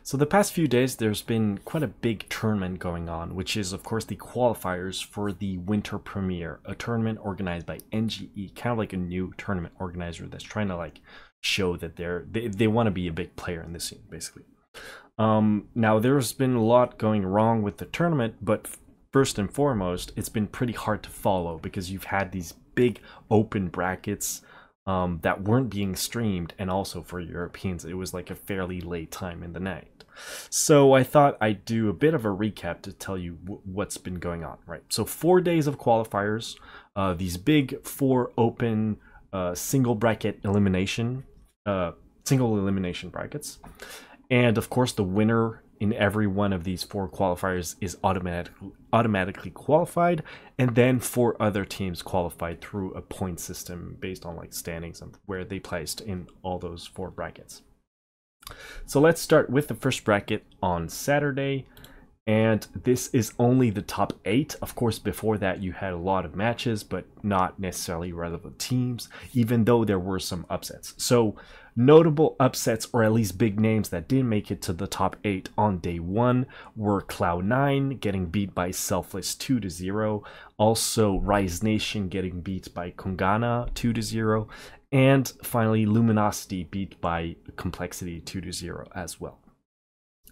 So the past few days, there's been quite a big tournament going on, which is, of course, the qualifiers for the Winter Premiere, a tournament organized by NGE, kind of like a new tournament organizer that's trying to like show that they want to be a big player in this scene, basically. Now, there's been a lot going wrong with the tournament, but first and foremost, it's been pretty hard to follow because you've had these big open brackets that weren't being streamed, and also for Europeans it was like a fairly late time in the night. So I thought I'd do a bit of a recap to tell you what's been going on, right? So 4 days of qualifiers, these big 4 open single elimination brackets, and of course the winner in every one of these 4 qualifiers is automatically qualified, and then 4 other teams qualified through a point system based on like standings and where they placed in all those 4 brackets. So let's start with the first bracket on Saturday, and this is only the top 8. Of course, before that you had a lot of matches, but not necessarily relevant teams, even though there were some upsets. So notable upsets, or at least big names that didn't make it to the top 8 on day 1, were Cloud9 getting beat by Selfless 2-0, also Rise Nation getting beat by Kungana 2-0, and finally Luminosity beat by Complexity 2-0 as well.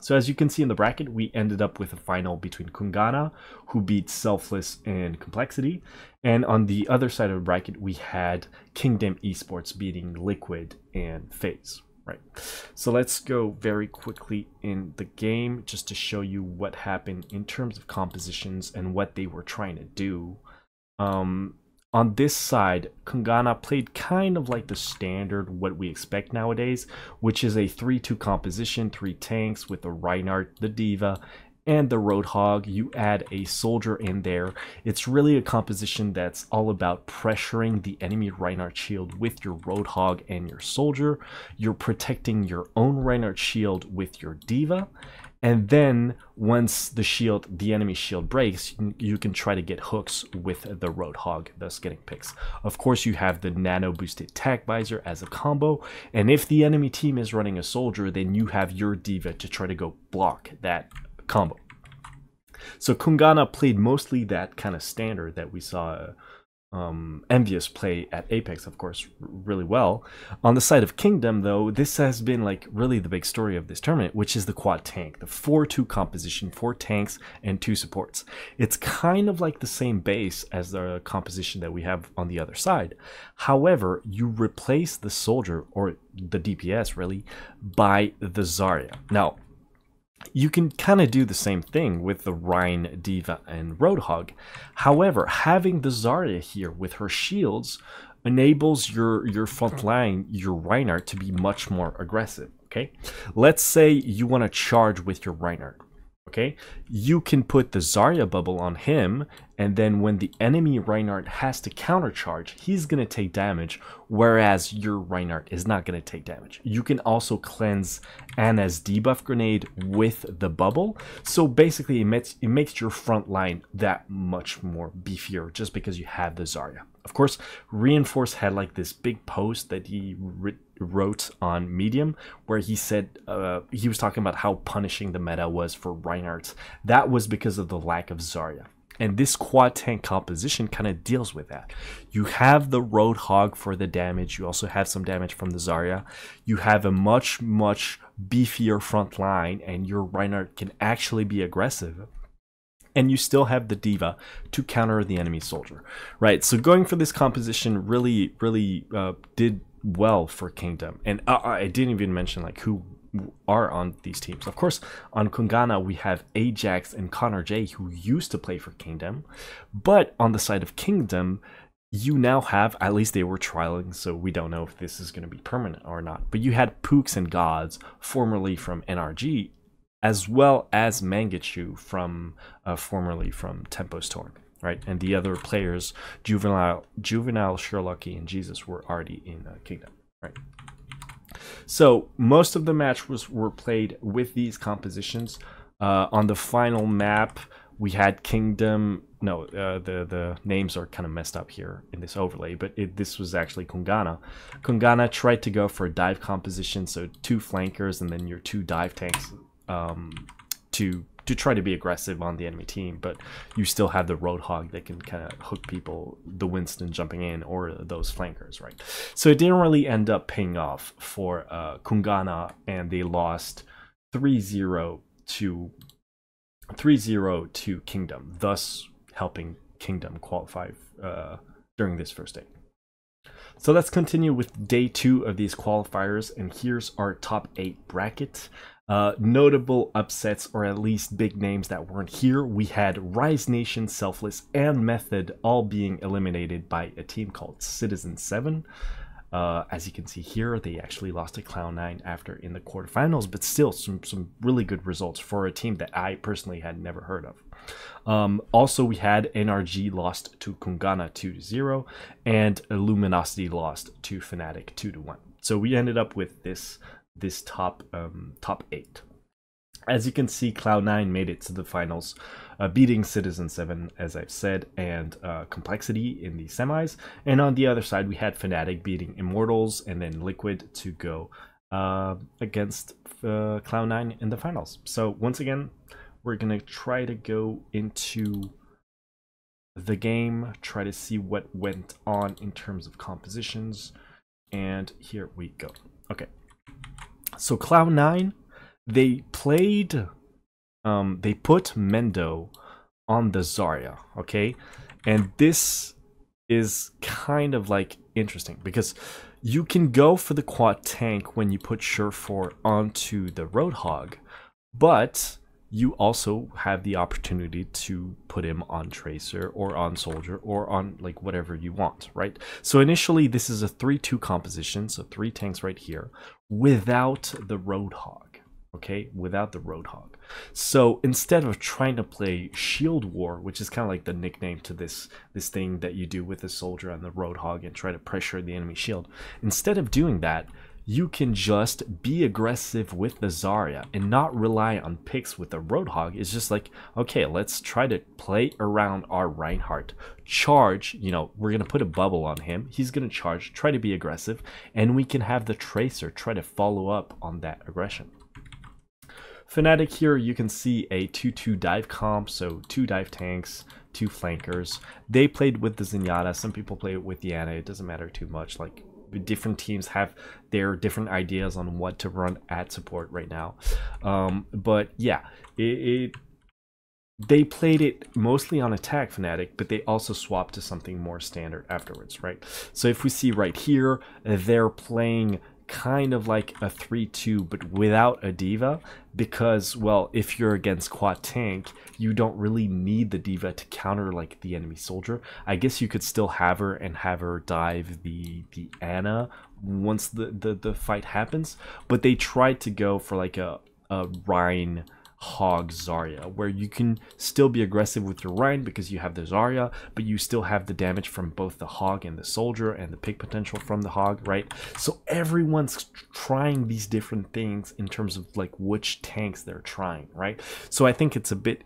So as you can see in the bracket, we ended up with a final between Kungana, who beat Selfless and Complexity, and on the other side of the bracket we had Kingdom Esports beating Liquid and FaZe. Right. So let's go very quickly in the game just to show you what happened in terms of compositions and what they were trying to do. On this side, Kungana played kind of like the standard, what we expect nowadays, which is a 3-2 composition, 3 tanks with the Reinhardt, the D.Va, and the Roadhog. You add a soldier in there. It's really a composition that's all about pressuring the enemy Reinhardt shield with your Roadhog and your soldier. You're protecting your own Reinhardt shield with your D.Va. And then once the enemy shield breaks, you can try to get hooks with the Roadhog, thus getting picks. Of course, you have the nano boosted tac visor as a combo, and if the enemy team is running a soldier, then you have your D.Va to try to go block that combo. So Kungana played mostly that kind of standard that we saw Envious play at Apex, of course, really well. On the side of Kingdom, though, this has been like really the big story of this tournament, which is the quad tank, the 4-2 composition, 4 tanks and 2 supports. It's kind of like the same base as the composition that we have on the other side. However, you replace the soldier, or the DPS really, by the Zarya. Now, you can kind of do the same thing with the Rein, D.Va, and Roadhog. However, having the Zarya here with her shields enables your front line, your Reinhardt, to be much more aggressive. Okay, let's say you want to charge with your Reinhardt. Okay, you can put the Zarya bubble on him, and then when the enemy Reinhardt has to countercharge, he's going to take damage, whereas your Reinhardt is not going to take damage. You can also cleanse Ana's debuff grenade with the bubble, so basically it makes your front line that much more beefier just because you have the Zarya. Of course, Reinforce had like this big post that he wrote on Medium where he said he was talking about how punishing the meta was for Reinhardt. That was because of the lack of Zarya. And this quad tank composition kind of deals with that. You have the Roadhog for the damage. You also have some damage from the Zarya. You have a much beefier front line, and your Reinhardt can actually be aggressive. And you still have the D.Va to counter the enemy soldier, right? So going for this composition really did well for Kingdom. And I didn't even mention like who are on these teams. Of course, on Kungana we have Ajax and Connor J, who used to play for Kingdom, but on the side of Kingdom, you now have, at least they were trialing, so we don't know if this is going to be permanent or not, but you had Pooks and Gods, formerly from NRG, as well as Mangachu from formerly from Tempo Storm, right? And the other players, Juvenile, Sherlocky, and Jesus, were already in Kingdom, right? So most of the matches were played with these compositions. On the final map, we had Kingdom. No, the names are kind of messed up here in this overlay, but this was actually Kungana. Kungana tried to go for a dive composition, so 2 flankers and then your 2 dive tanks to try to be aggressive on the enemy team, but you still have the Roadhog that can kind of hook people, the Winston jumping in, or those flankers, right? So it didn't really end up paying off for Kungana, and they lost 3-0 to Kingdom, thus helping Kingdom qualify during this first day. So let's continue with day 2 of these qualifiers, and here's our top 8 bracket. Notable upsets, or at least big names that weren't here. We had Rise Nation, Selfless, and Method all being eliminated by a team called Citizen 7. As you can see here, they actually lost to Cloud9 after in the quarterfinals, but still some really good results for a team that I personally had never heard of. Also, we had NRG lost to Kungana 2-0, and Luminosity lost to Fnatic 2-1. So we ended up with this top 8. As you can see, Cloud9 made it to the finals, beating Citizen 7, as I've said, and Complexity in the semis. And on the other side, we had Fnatic beating Immortals, and then Liquid to go against Cloud9 in the finals. So once again, we're going to try to go into the game, try to see what went on in terms of compositions. And here we go. Okay. So Cloud9, they played, they put Mendo on the Zarya, okay? And this is kind of like interesting because you can go for the quad tank when you put Surefour onto the Roadhog, but you also have the opportunity to put him on Tracer or on Soldier or on like whatever you want, right? So initially this is a 3-2 composition, so 3 tanks right here without the Roadhog, okay? Without the Roadhog. So instead of trying to play Shield War, which is kind of like the nickname to this thing that you do with the Soldier and the Roadhog and try to pressure the enemy shield, instead of doing that, you can just be aggressive with the Zarya and not rely on picks with the Roadhog. It's just like, okay, let's try to play around our Reinhardt. Charge, you know, we're going to put a bubble on him. He's going to charge, try to be aggressive, and we can have the Tracer try to follow up on that aggression. Fnatic here, you can see a 2-2 dive comp, so 2 dive tanks, 2 flankers. They played with the Zenyatta. Some people play with the Ana. It doesn't matter too much. Like, different teams have their different ideas on what to run at support right now, but yeah, they played it mostly on attack Fnatic, but they also swapped to something more standard afterwards, right? So if we see right here, they're playing kind of like a 3-2 but without a diva, because, well, if you're against quad tank, you don't really need the diva to counter like the enemy soldier. I guess you could still have her and have her dive the Ana once the fight happens, but they tried to go for like a Rein Hog Zarya, where you can still be aggressive with your Rein because you have the Zarya, but you still have the damage from both the Hog and the Soldier and the pick potential from the Hog, right? So everyone's trying these different things in terms of like which tanks they're trying, right? So I think it's a bit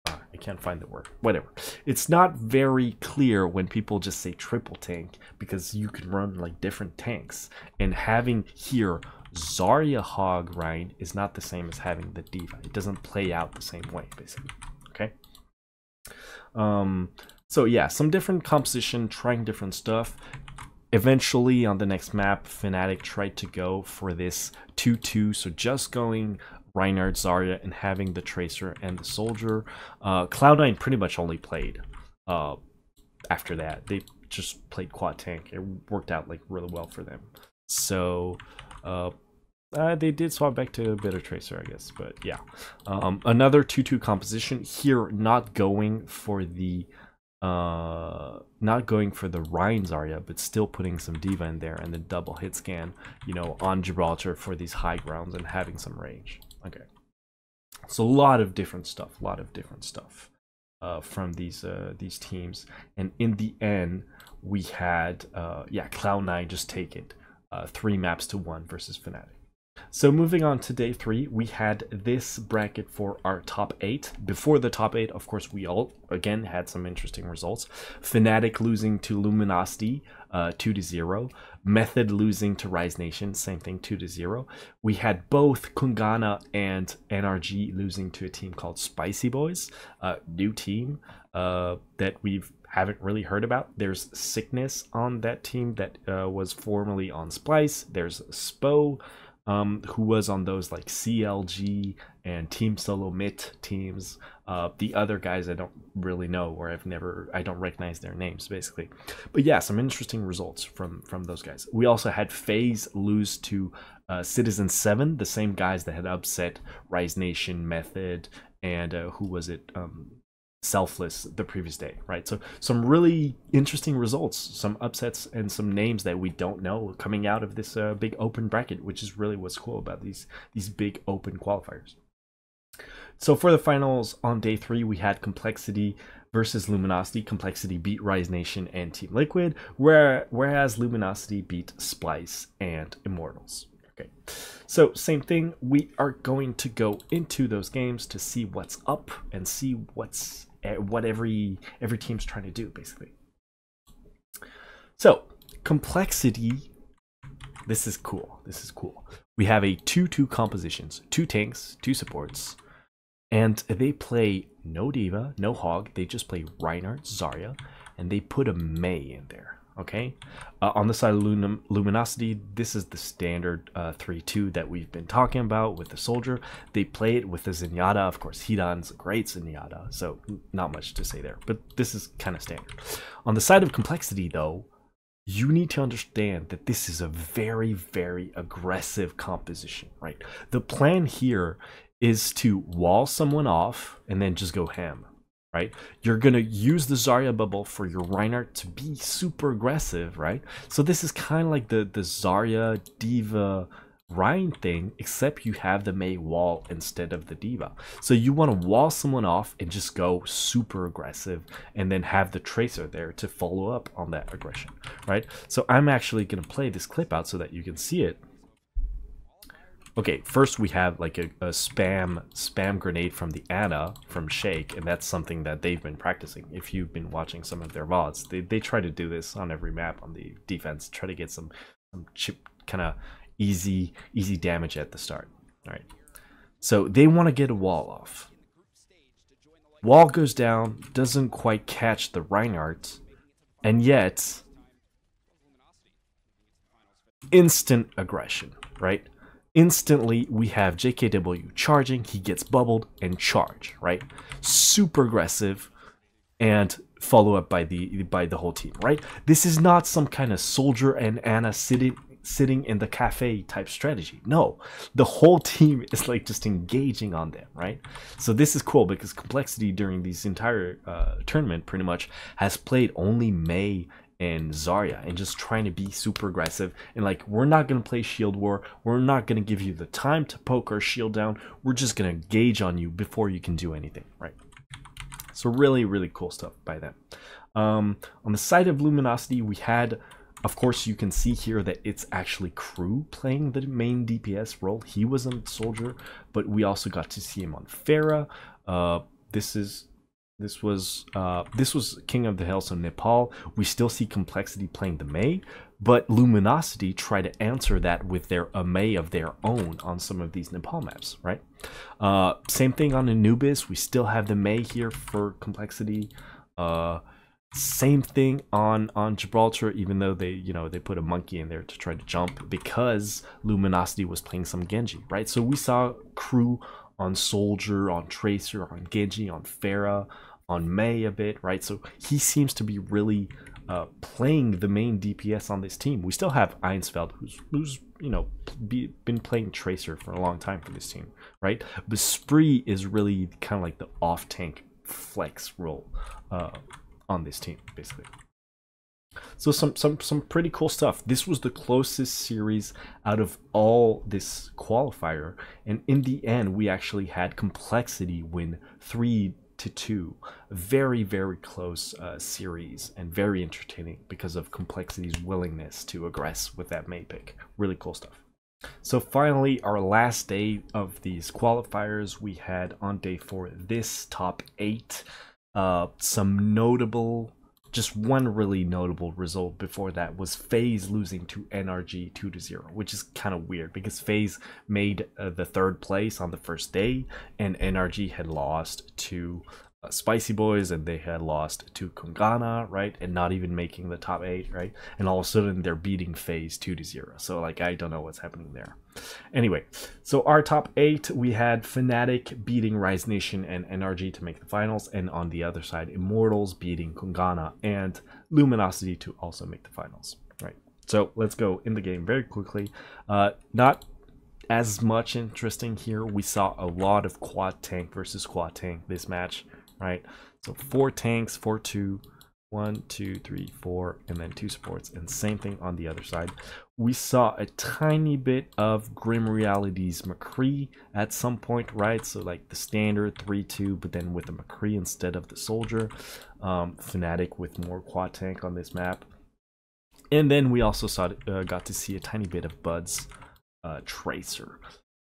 I can't find the word, whatever. It's not very clear when people just say triple tank, because you can run like different tanks, and having here Zarya Hog Rein is not the same as having the diva. It doesn't play out the same way, basically. Okay. So yeah, some different composition, trying different stuff. Eventually on the next map, Fnatic tried to go for this 2-2, so just going Reinhardt, Zarya, and having the Tracer and the Soldier. Cloud9 pretty much only played after that. They just played quad tank. It worked out like really well for them. So they did swap back to a bit of Tracer, I guess, but yeah. Another 2-2 composition here, not going for the Rein Zarya, but still putting some diva in there, and the double hit scan, you know, on Gibraltar for these high grounds and having some range. Okay, so a lot of different stuff, from these teams, and in the end we had yeah, Cloud9 just take it 3 maps to 1 versus Fnatic. So moving on to day 3, we had this bracket for our top 8. Before the top 8, of course, we all again had some interesting results. Fnatic losing to Luminosity 2-0. Method losing to Rise Nation, same thing, 2-0. We had both Kungana and NRG losing to a team called Spicy Boys, new team that we've haven't really heard about. There's Sickness on that team that was formerly on Splice. There's Spo, who was on those like CLG and Team Solo Mit teams. The other guys I don't really know, or I don't recognize their names basically. But yeah, some interesting results from those guys. We also had FaZe lose to Citizen 7, the same guys that had upset Rise Nation, Method, and who was it? Selfless the previous day, right? So some really interesting results, some upsets, and some names that we don't know coming out of this big open bracket, which is really what's cool about these big open qualifiers. So for the finals on day 3, we had Complexity versus Luminosity. Complexity beat Rise Nation and Team Liquid, whereas Luminosity beat Splice and Immortals. Okay, so same thing, we are going to go into those games to see what's up and see what every team's trying to do basically. So Complexity, this is cool. We have a 2-2 compositions, 2 tanks, 2 supports, and they play no D.Va, no Hog. They just play Reinhardt, Zarya, and they put a Mei in there. Okay, on the side of Luminosity, this is the standard 3-2 that we've been talking about with the Soldier. They play it with the Zenyatta. Of course, Hidan's a great Zenyatta, so not much to say there, but this is kind of standard. On the side of Complexity, though, you need to understand that this is a very, very aggressive composition, right? The plan here is to wall someone off and then just go ham. Right, you're gonna use the Zarya bubble for your Reinhardt to be super aggressive, right? So this is kind of like the Zarya D.Va Rein thing, except you have the Mei wall instead of the D.Va. So you want to wall someone off and just go super aggressive, and then have the Tracer there to follow up on that aggression, right? So I'm actually gonna play this clip out so that you can see it. Okay, first we have like a spam grenade from the Ana from Shake, and that's something that they've been practicing. If you've been watching some of their VODs, they try to do this on every map on the defense, try to get some chip kind of easy damage at the start. All right, so they want to get a wall off. Wall goes down, doesn't quite catch the Reinhardt, and yet instant aggression, right? Instantly, we have JKW charging, he gets bubbled and charge, right? Super aggressive, and follow up by the whole team, right? This is not some kind of Soldier and Ana sitting in the cafe type strategy. No, the whole team is like just engaging on them, right? So this is cool because Complexity during these entire tournament pretty much has played only Mei and Zarya and just trying to be super aggressive and like, we're not going to play shield war, we're not going to give you the time to poke our shield down, we're just going to engage on you before you can do anything, right? So really cool stuff by them. On the side of Luminosity, we had, of course, you can see here that it's actually Crew playing the main DPS role. He was a Soldier, but we also got to see him on Pharah. This was King of the Hill, so Nepal. We still see Complexity playing the Mei, but Luminosity try to answer that with a Mei of their own on some of these Nepal maps, right? Same thing on Anubis. We still have the Mei here for Complexity. Same thing on Gibraltar, even though they put a monkey in there to try to jump because Luminosity was playing some Genji, right? So we saw Crew on Soldier, on Tracer, on Genji, on Pharah, on Mei a bit, right? So he seems to be really playing the main DPS on this team. We still have Einsfeld, who's been playing Tracer for a long time for this team, right? But Spree is really kind of like the off-tank flex role on this team, basically. So some pretty cool stuff. This was the closest series out of all this qualifier, and in the end we actually had Complexity win 3-2. Very close series, and very entertaining because of Complexity's willingness to aggress with that Mei pick. Really cool stuff. So finally, our last day of these qualifiers, we had on day 4 this top 8. Some notable, just one really notable result before that was FaZe losing to NRG 2-0, which is kind of weird because FaZe made the 3rd place on the first day, and NRG had lost to Spicy Boys, and they had lost to Kungana, right? And not even making the top 8, right? And all of a sudden they're beating FaZe 2-0. So like, I don't know what's happening there. Anyway, so our top 8, we had Fnatic beating Rise Nation and NRG to make the finals, and on the other side, Immortals beating Kungana and Luminosity to also make the finals, right? So let's go in the game very quickly. Not as much interesting here. We saw a lot of quad tank versus quad tank this match, right? So 4 tanks, 4-2, 1, 2, 3, 4, and then 2 supports, and same thing on the other side. We saw a tiny bit of Grim Reality's McCree at some point, right? So like the standard 3-2, but then with the McCree instead of the soldier. Fnatic with more quad tank on this map. And then we also saw got to see a tiny bit of Bud's Tracer.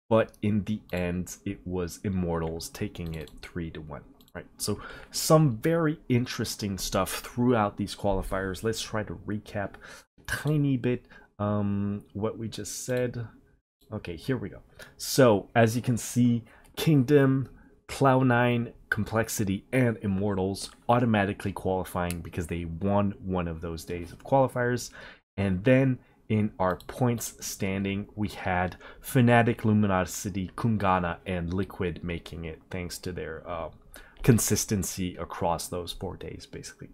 But in the end, it was Immortals taking it 3-1. Right, so some very interesting stuff throughout these qualifiers. Let's try to recap a tiny bit what we just said. Okay, here we go. So as you can see, Kingdom, Cloud9, Complexity, and Immortals automatically qualifying because they won one of those days of qualifiers. And then in our points standing, we had Fnatic, Luminosity, Kungana, and Liquid making it thanks to their consistency across those 4 days, basically.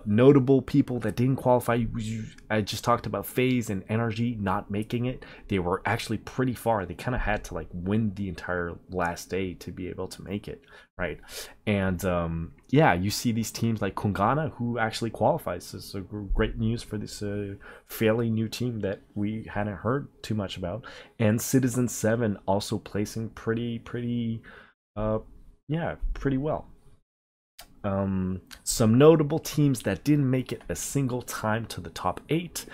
Notable people that didn't qualify, I just talked about FaZe and NRG not making it. They were actually pretty far. They kind of had to like win the entire last day to be able to make it, right? And yeah, you see these teams like Kungana who actually qualifies. So it's great news for this fairly new team that we hadn't heard too much about. And Citizen 7 also placing pretty yeah, pretty well. Some notable teams that didn't make it a single time to the top 8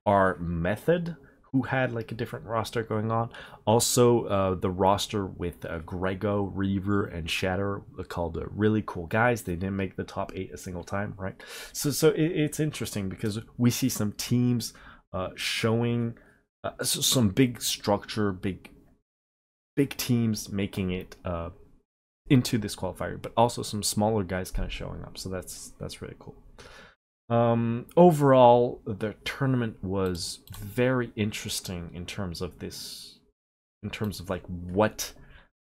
are Method, who had like a different roster going on. Also, the roster with Grego, Reaver, and Shatter called Really Cool Guys. They didn't make the top 8 a single time, right? So it's interesting because we see some teams showing some big structure, big teams making it into this qualifier, but also some smaller guys kind of showing up, so that's really cool. Overall, the tournament was very interesting in terms of like what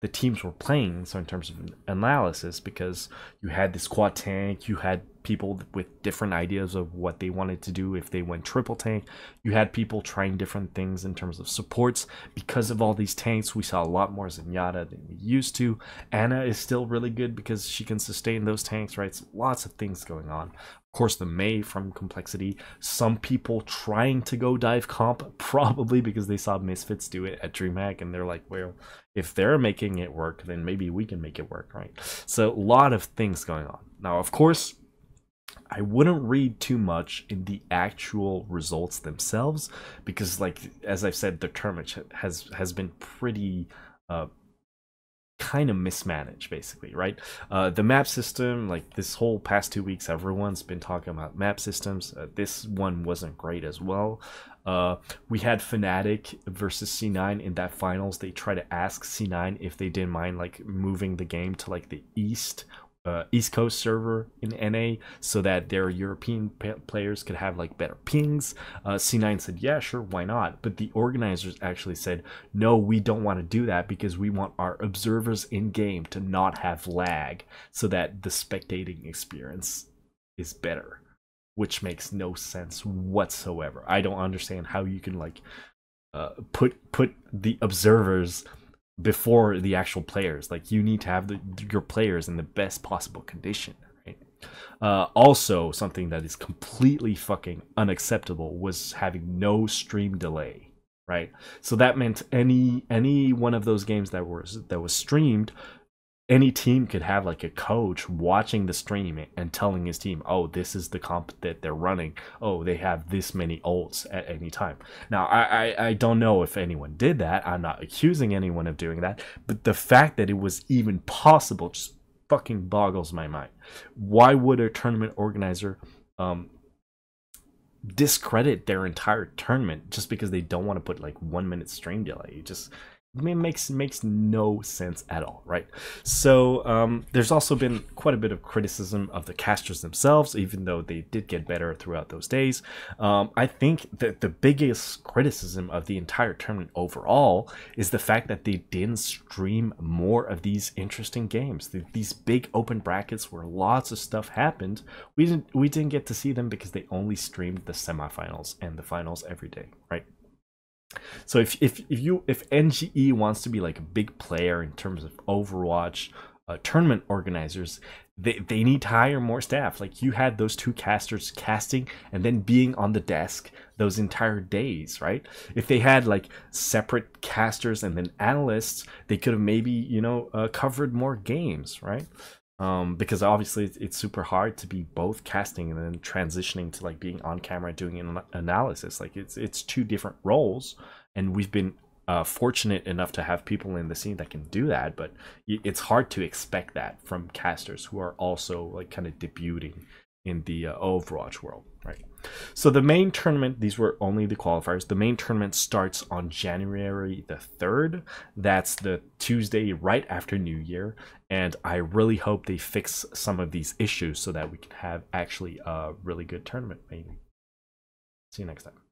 the teams were playing, so in terms of analysis, because you had this quad tank, you had people with different ideas of what they wanted to do if they went triple tank, you had people trying different things in terms of supports. Because of all these tanks, we saw a lot more Zenyatta than we used to. Ana is still really good because she can sustain those tanks, right? So lots of things going on. Of course, the Mei from Complexity. Some people trying to go dive comp, probably because they saw Misfits do it at DreamHack, and they're like, well, if they're making it work, then maybe we can make it work, right? So a lot of things going on. Now, of course, I wouldn't read too much in the actual results themselves because, like, as I've said, the tournament has been pretty kind of mismanaged, basically, right? The map system, like this whole past 2 weeks, everyone's been talking about map systems. This one wasn't great as well. We had Fnatic versus C9 in that finals. They tried to ask C9 if they didn't mind like moving the game to like the East Coast server in NA so that their European players could have like better pings. C9 said, yeah, sure, why not? But the organizers actually said, no, we don't want to do that because we want our observers in game to not have lag so that the spectating experience is better, which makes no sense whatsoever. I don't understand how you can like put the observers before the actual players. Like, you need to have your players in the best possible condition, right? Also, something that is completely fucking unacceptable was having no stream delay, right? So that meant any one of those games that was streamed, any team could have like a coach watching the stream and telling his team, oh, this is the comp that they're running. Oh, they have this many ults at any time. Now, I don't know if anyone did that. I'm not accusing anyone of doing that. But the fact that it was even possible just fucking boggles my mind. Why would a tournament organizer discredit their entire tournament just because they don't want to put like 1 minute stream delay? It just makes no sense at all, right? So there's also been quite a bit of criticism of the casters themselves, even though they did get better throughout those days. I think that the biggest criticism of the entire tournament overall is the fact that they didn't stream more of these interesting games, these big open brackets where lots of stuff happened. We didn't get to see them because they only streamed the semifinals and the finals every day, right? So if NGE wants to be like a big player in terms of Overwatch tournament organizers, they need to hire more staff. Like, you had those 2 casters casting and then being on the desk those entire days, right? If they had like separate casters and then analysts, they could have maybe, you know, covered more games, right? Because obviously it's super hard to be both casting and then transitioning to like being on camera doing an analysis. Like, it's 2 different roles, and we've been fortunate enough to have people in the scene that can do that, but it's hard to expect that from casters who are also like kind of debuting in the Overwatch world, right? So the main tournament, these were only the qualifiers. The main tournament starts on January the 3rd. That's the Tuesday right after New Year. And I really hope they fix some of these issues so that we can have actually a really good tournament, maybe. See you next time.